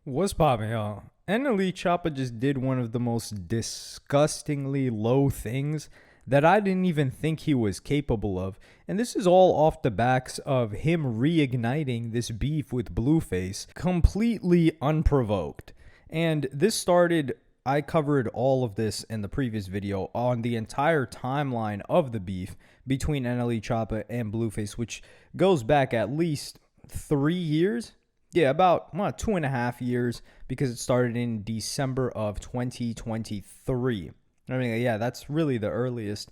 What's poppin', y'all? NLE Choppa just did one of the most disgustingly low things that I didn't even think he was capable of. And this is all off the backs of him reigniting this beef with Blueface completely unprovoked. And this started, I covered all of this in the previous video on the entire timeline of the beef between NLE Choppa and Blueface, which goes back at least 3 years. Yeah, about 2.5 years, because it started in December of 2023. I mean, yeah, that's really the earliest.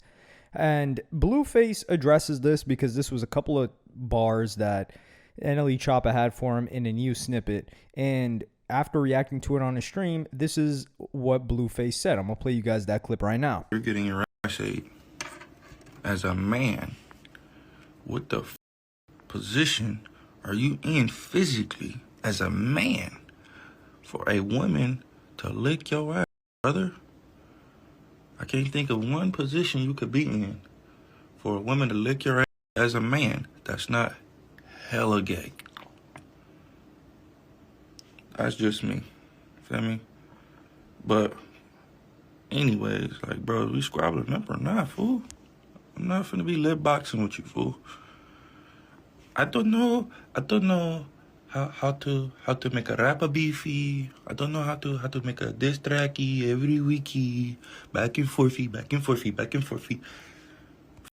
And Blueface addresses this because this was a couple of bars that NLE Choppa had for him in a new snippet. And after reacting to it on a stream, this is what Blueface said. I'm going to play you guys that clip right now. You're getting your ass ate as a man. What the position are you in physically as a man for a woman to lick your ass, brother? I can't think of one position you could be in for a woman to lick your ass as a man. That's not hella gay. That's just me. Feel me? But anyways, like, bro, we squabbling up or not, fool? I'm not finna be lip boxing with you, fool. I don't know how to make a rapper beefy. I don't know how to make a diss tracky every weeky. Back and forthy.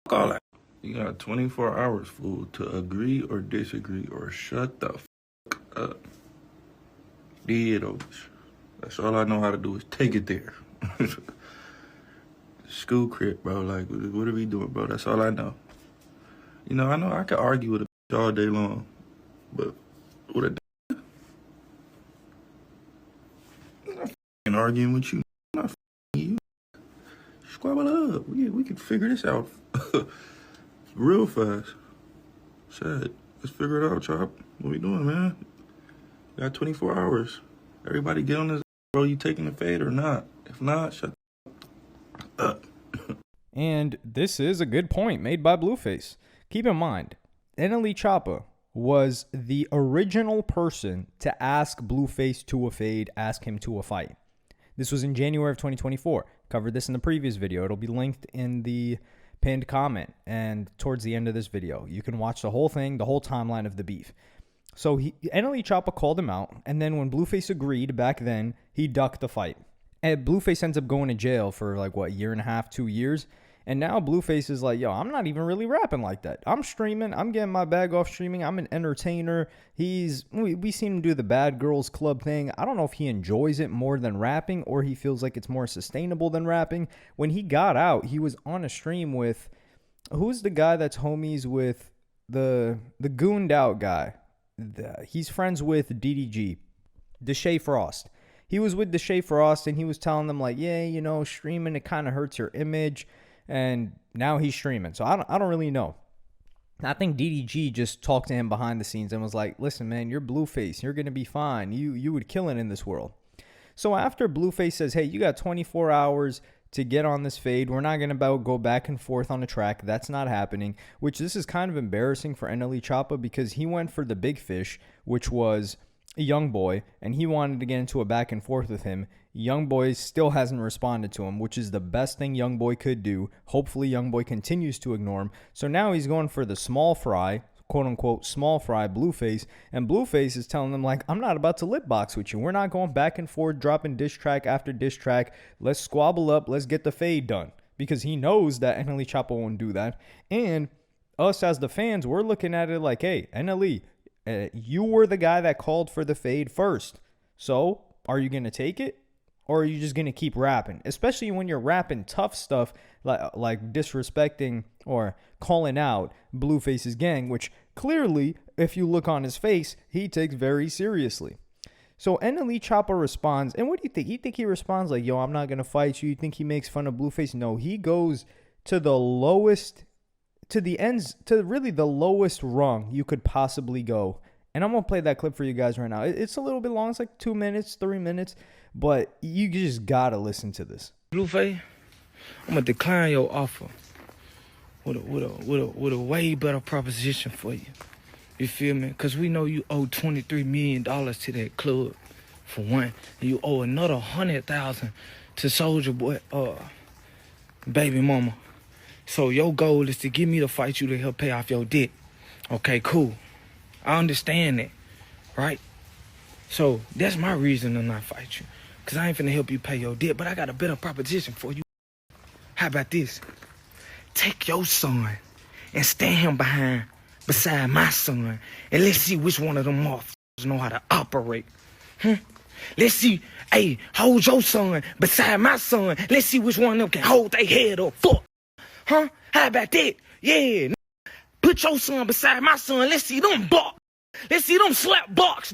Fuck all that. You got 24 hours, fool, to agree or disagree or shut the fuck up. That's all I know how to do is take it there. School crib, bro. Like, what are we doing, bro? That's all I know. You know, I know I could argue with a all day long, but with a I'm not f***ing arguing with you. I'm not f***ing you. Squabble up. We can figure this out real fast. Shit, let's figure it out, Chop. What we doing, man? We got 24 hours. Everybody get on this, bro. You taking the fade or not? If not, shut up. And this is a good point made by Blueface. Keep in mind, NLE Choppa was the original person to ask Blueface to a fade, ask him to a fight. This was in January of 2024. Covered this in the previous video. It'll be linked in the pinned comment and towards the end of this video. You can watch the whole thing, the whole timeline of the beef. So NLE Choppa called him out, and then when Blueface agreed back then, he ducked the fight. And Blueface ends up going to jail for like, what, 1.5, 2 years? And now Blueface is like, yo, I'm not even really rapping like that. I'm streaming. I'm getting my bag off streaming. I'm an entertainer. We seen him do the Bad Girls Club thing. I don't know if he enjoys it more than rapping or he feels like it's more sustainable than rapping. When he got out, he was on a stream with, who's the guy that's homies with the gooned out guy? He's friends with DDG, Deshae Frost. He was with Deshae Frost and he was telling them like, yeah, you know, streaming, it kind of hurts your image. And now he's streaming. So I don't really know. I think DDG just talked to him behind the scenes and was like, listen, man, you're Blueface. You're going to be fine. You would kill it in this world. So after Blueface says, hey, you got 24 hours to get on this fade. We're not going to go back and forth on the track. That's not happening, which this is kind of embarrassing for NLE Choppa because he went for the big fish, which was Youngboy, and he wanted to get into a back and forth with him. Youngboy still hasn't responded to him, which is the best thing Youngboy could do. Hopefully Youngboy continues to ignore him. So now he's going for the small fry, quote unquote small fry, Blueface, and Blueface is telling them like, I'm not about to lip box with you. We're not going back and forth dropping diss track after diss track. Let's squabble up. Let's get the fade done, because he knows that NLE Choppa won't do that. And us as the fans, we're looking at it like, hey, NLE, you were the guy that called for the fade first. So are you going to take it? Or are you just going to keep rapping? Especially when you're rapping tough stuff like disrespecting or calling out Blueface's gang, which clearly, if you look on his face, he takes very seriously. So NLE Choppa responds, and what do you think? You think he responds like, yo, I'm not going to fight you? You think he makes fun of Blueface? No, he goes to the lowest, to the ends, to really the lowest rung you could possibly go. And I'm going to play that clip for you guys right now. It's a little bit long. It's like 2 minutes, 3 minutes. But you just got to listen to this. Blueface, I'm going to decline your offer with a way better proposition for you. You feel me? Because we know you owe $23 million to that club. for one. And you owe another 100,000 to Soldier Boy, baby mama. So your goal is to get me to fight you to help pay off your debt. Okay, cool. I understand that, right? So that's my reason to not fight you. Because I ain't finna help you pay your debt, but I got a better proposition for you. How about this? Take your son and stand him beside my son, and let's see which one of them motherfuckers know how to operate. Let's see, hey, hold your son beside my son. Let's see which one of them can hold their head up. Fuck. How about that? Yeah. Put your son beside my son. Let's see them box. Let's see them slap box.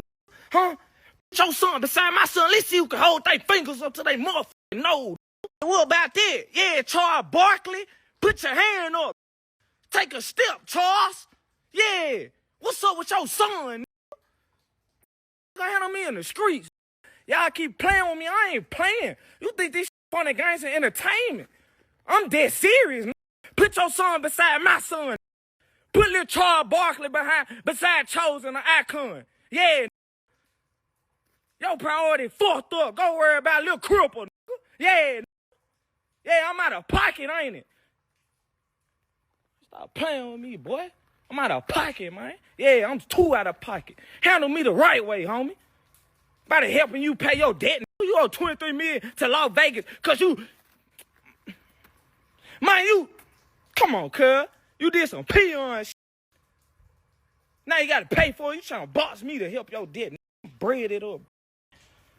Put your son beside my son. Let's see who can hold their fingers up to their motherfucking nose. What about that? Yeah, Charles Barkley. Put your hand up. Take a step, Charles. Yeah. What's up with your son? You handle me in the streets. Y'all keep playing with me. I ain't playing. You think this funny games and entertainment? I'm dead serious. Put your son beside my son. Put little Charles Barkley beside Chosen, the icon. Yeah. Your priority fucked up. Go worry about little cripple. Yeah. Yeah, I'm out of pocket, ain't it? Stop playing with me, boy. I'm out of pocket, man. Yeah, I'm too out of pocket. Handle me the right way, homie. About to helping you pay your debt. You owe $23 million to Las Vegas because you... Man, you... Come on, cuz. You did some peon shit. Now you got to pay for it. You trying to box me to help your debt. Bread it up.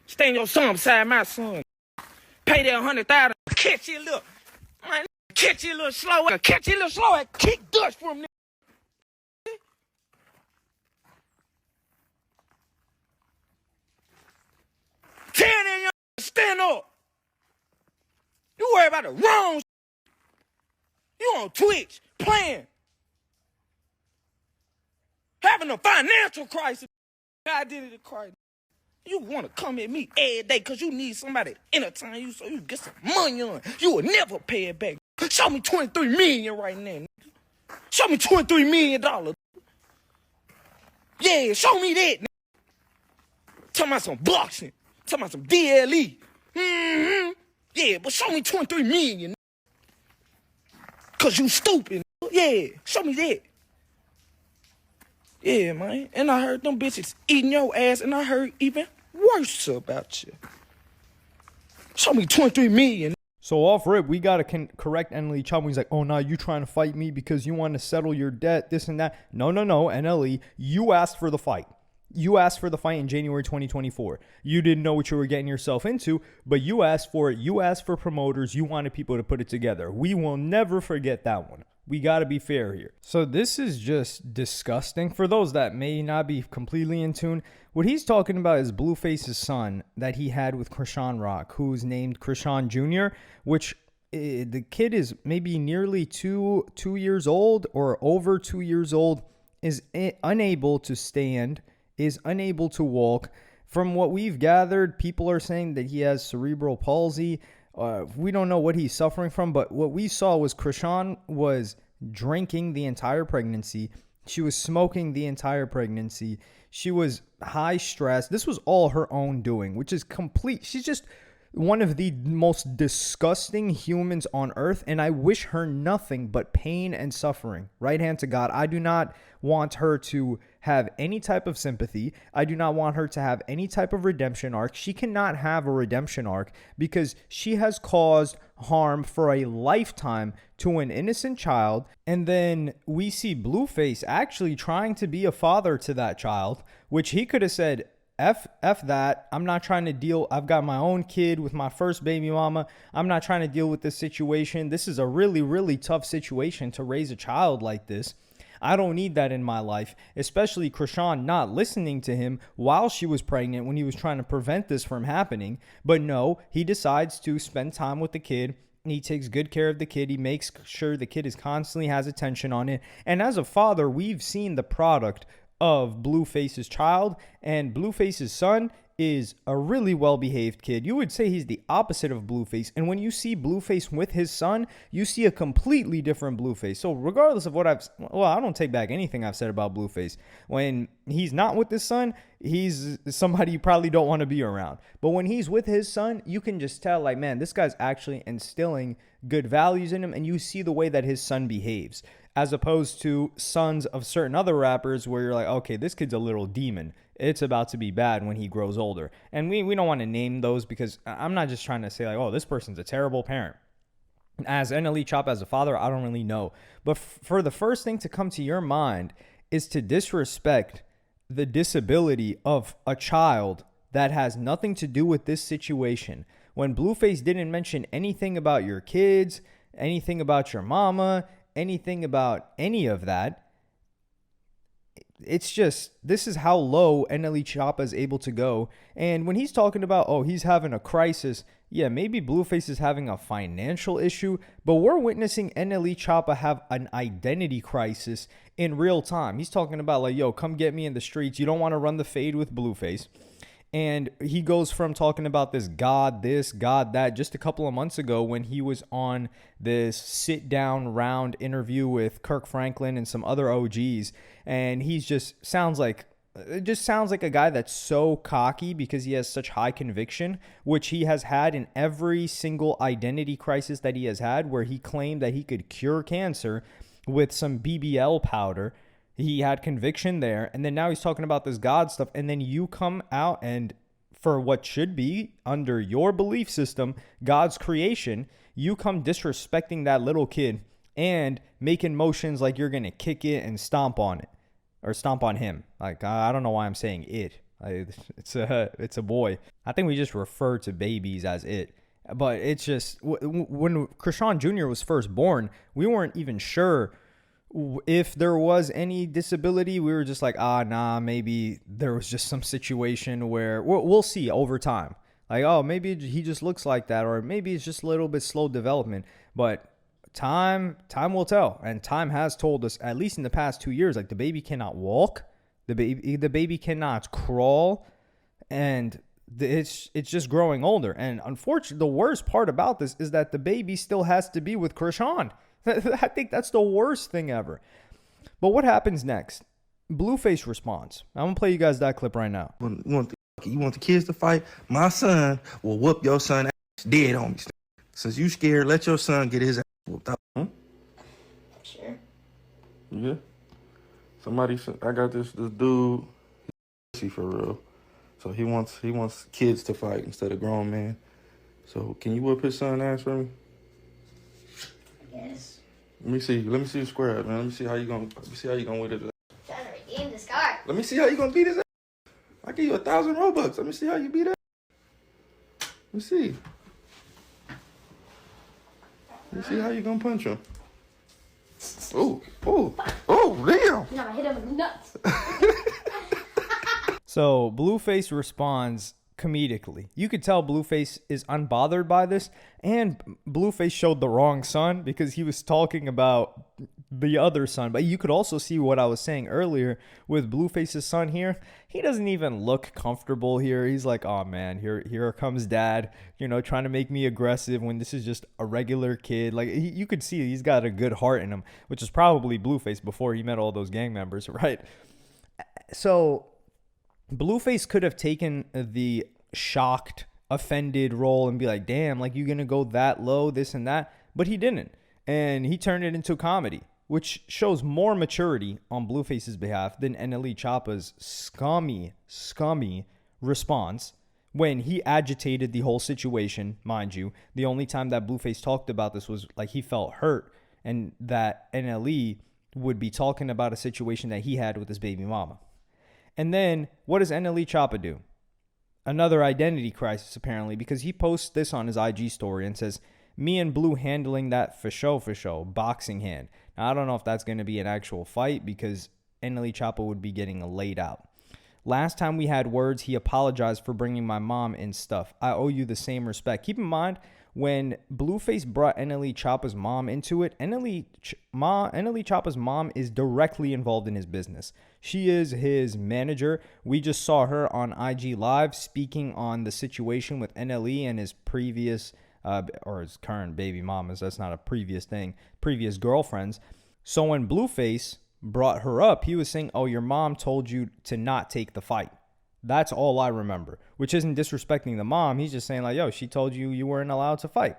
Stand your son beside my son. Pay that 100,000. Catch you a little... Man, catch you a little slow. Catch you a little slow and kick dust from them. Tell them you stand up. You worry about the wrong shit. You on Twitch playing. Having a financial crisis. Identity crisis. You want to come at me every day because you need somebody to entertain you so you get some money on. You will never pay it back. Show me $23 million right now. Show me $23 million. Yeah, show me that. Talking about some boxing. Talking about some DLE. Yeah, but show me $23 million. Because you stupid. Yeah, show me that. Yeah, man. And I heard them bitches eating your ass, and I heard even worse about you. Show me $23 million. So off rip, we got to correct NLE Choppa. He's like, oh, no, you trying to fight me because you want to settle your debt, this and that. No, NLE, you asked for the fight. You asked for the fight in January 2024. You didn't know what you were getting yourself into, but you asked for it. You asked for promoters. You wanted people to put it together. We will never forget that one. We got to be fair here. So this is just disgusting. For those that may not be completely in tune, what he's talking about is Blueface's son that he had with Krishan Rock, who's named Krishan Jr., which the kid is maybe nearly two years old or over 2 years old, is unable to stand, is unable to walk. From what we've gathered, people are saying that he has cerebral palsy. We don't know what he's suffering from, but what we saw was Krishan was drinking the entire pregnancy. She was smoking the entire pregnancy. She was high stress. This was all her own doing, which is complete. She's just one of the most disgusting humans on earth, and I wish her nothing but pain and suffering. Right hand to God. I do not want her to have any type of sympathy. I do not want her to have any type of redemption arc. She cannot have a redemption arc because she has caused harm for a lifetime to an innocent child. And then we see Blueface actually trying to be a father to that child, which he could have said, F that. I'm not trying to deal. I've got my own kid with my first baby mama. I'm not trying to deal with this situation. This is a really, really tough situation to raise a child like this. I don't need that in my life, especially Krishan not listening to him while she was pregnant when he was trying to prevent this from happening. But no, he decides to spend time with the kid. He takes good care of the kid. He makes sure the kid is constantly has attention on it. And as a father, we've seen the product of Blueface's child, and Blueface's son is a really well-behaved kid. You would say he's the opposite of Blueface. And when you see Blueface with his son, you see a completely different Blueface. So regardless of what I don't take back anything I've said about Blueface. When he's not with his son, he's somebody you probably don't want to be around. But when he's with his son, you can just tell, like, man, this guy's actually instilling good values in him, and you see the way that his son behaves, as opposed to sons of certain other rappers where you're like, okay, this kid's a little demon. It's about to be bad when he grows older. And we don't want to name those, because I'm not just trying to say like, oh, this person's a terrible parent. As NLE Choppa, as a father, I don't really know. But for the first thing to come to your mind is to disrespect the disability of a child that has nothing to do with this situation. When Blueface didn't mention anything about your kids, anything about your mama, anything about any of that, it's just, this is how low NLE Choppa is able to go. And when he's talking about, oh, he's having a crisis, yeah, maybe Blueface is having a financial issue, but we're witnessing NLE Choppa have an identity crisis in real time. He's talking about like, yo, come get me in the streets. You don't want to run the fade with Blueface. And he goes from talking about this, God that, just a couple of months ago when he was on this sit-down round interview with Kirk Franklin and some other OGs. And it just sounds like a guy that's so cocky because he has such high conviction, which he has had in every single identity crisis that he has had, where he claimed that he could cure cancer with some BBL powder. He had conviction there, and then now he's talking about this God stuff, and then you come out and, for what should be, under your belief system, God's creation, you come disrespecting that little kid and making motions like you're going to kick it and stomp on it, or stomp on him. Like, I don't know why I'm saying it. It's a boy. I think we just refer to babies as it. But it's just, when Krishan Jr. was first born, we weren't even sure if there was any disability. We were just like, maybe there was just some situation where we'll see over time. Like, oh, maybe he just looks like that, or maybe it's just a little bit slow development. But time will tell, and time has told us, at least in the past 2 years, like the baby cannot walk, the baby cannot crawl, and it's just growing older. And unfortunately, the worst part about this is that the baby still has to be with Krishan. I think that's the worst thing ever. But what happens next? Blueface responds. I'm going to play you guys that clip right now. You want the kids to fight? My son will whoop your son ass dead on me. Since you scared, let your son get his ass whooped up. Sure. Yeah. I got this dude, he's for real. So he wants kids to fight instead of grown men. So can you whoop his son ass for me? Yes. Let me see you square up, man. Let me see how you gonna win it. Trying to redeem this card. Let me see how you gonna beat his ass. I give you 1,000 Robux. Let me see how you beat it. Let me see. Let me see how you gonna punch him. Oh, damn. No, I hit him in the nuts. So Blueface responds comedically. You could tell Blueface is unbothered by this, and Blueface showed the wrong son because he was talking about the other son. But you could also see what I was saying earlier with Blueface's son here. He doesn't even look comfortable here. He's like, oh man, here comes dad, trying to make me aggressive when this is just a regular kid. Like, you could see he's got a good heart in him, which is probably Blueface before he met all those gang members, right? So Blueface could have taken the shocked, offended role and be like, damn, like, you gonna go that low, this and that. But he didn't. And he turned it into comedy, which shows more maturity on Blueface's behalf than NLE Choppa's scummy response when he agitated the whole situation. Mind you, the only time that Blueface talked about this was like he felt hurt, and that NLE would be talking about a situation that he had with his baby mama. And then what does NLE Choppa do? Another identity crisis, apparently, because he posts this on his IG story and says, me and Blue handling that for show, boxing hand. Now, I don't know if that's going to be an actual fight because NLE Choppa would be getting laid out. Last time we had words, he apologized for bringing my mom and stuff. I owe you the same respect. Keep in mind, When Blueface brought NLE Choppa's mom into it, NLE Choppa's mom is directly involved in his business. She is his manager. We just saw her on IG Live speaking on the situation with NLE and his previous, or his current baby mamas. That's not a previous thing. Previous girlfriends. So when Blueface brought her up, he was saying, oh, your mom told you to not take the fight. That's all I remember, which isn't disrespecting the mom. He's just saying like, yo, she told you you weren't allowed to fight.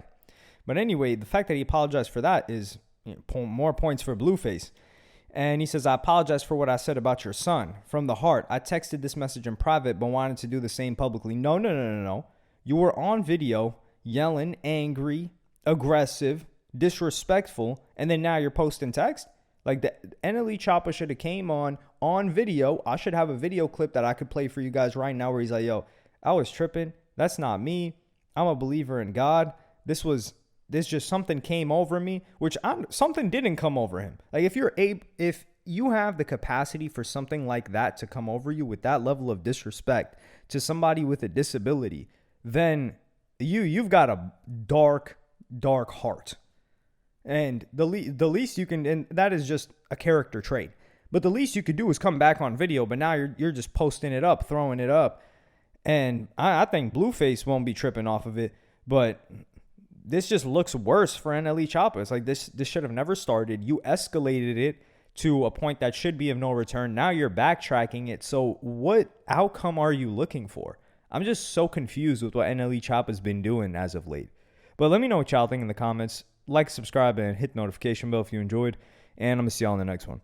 But anyway, the fact that he apologized for that is more points for Blueface. And he says, I apologize for what I said about your son. From the heart, I texted this message in private, but wanted to do the same publicly. No. You were on video yelling, angry, aggressive, disrespectful, and then now you're posting text? Like the NLE Choppa should have came on video. I should have a video clip that I could play for you guys right now where he's like, yo, I was tripping. That's not me. I'm a believer in God. This just something came over me, which something didn't come over him. Like if you have the capacity for something like that to come over you with that level of disrespect to somebody with a disability, then you've got a dark heart. And the least you can, and that is just a character trait. But the least you could do is come back on video. But now you're just posting it up, throwing it up, and I think Blueface won't be tripping off of it. But this just looks worse for NLE Choppa. It's like this should have never started. You escalated it to a point that should be of no return. Now you're backtracking it. So what outcome are you looking for? I'm just so confused with what NLE Choppa's been doing as of late. But let me know what y'all think in the comments. Like, subscribe, and hit the notification bell if you enjoyed. And I'm going to see y'all in the next one.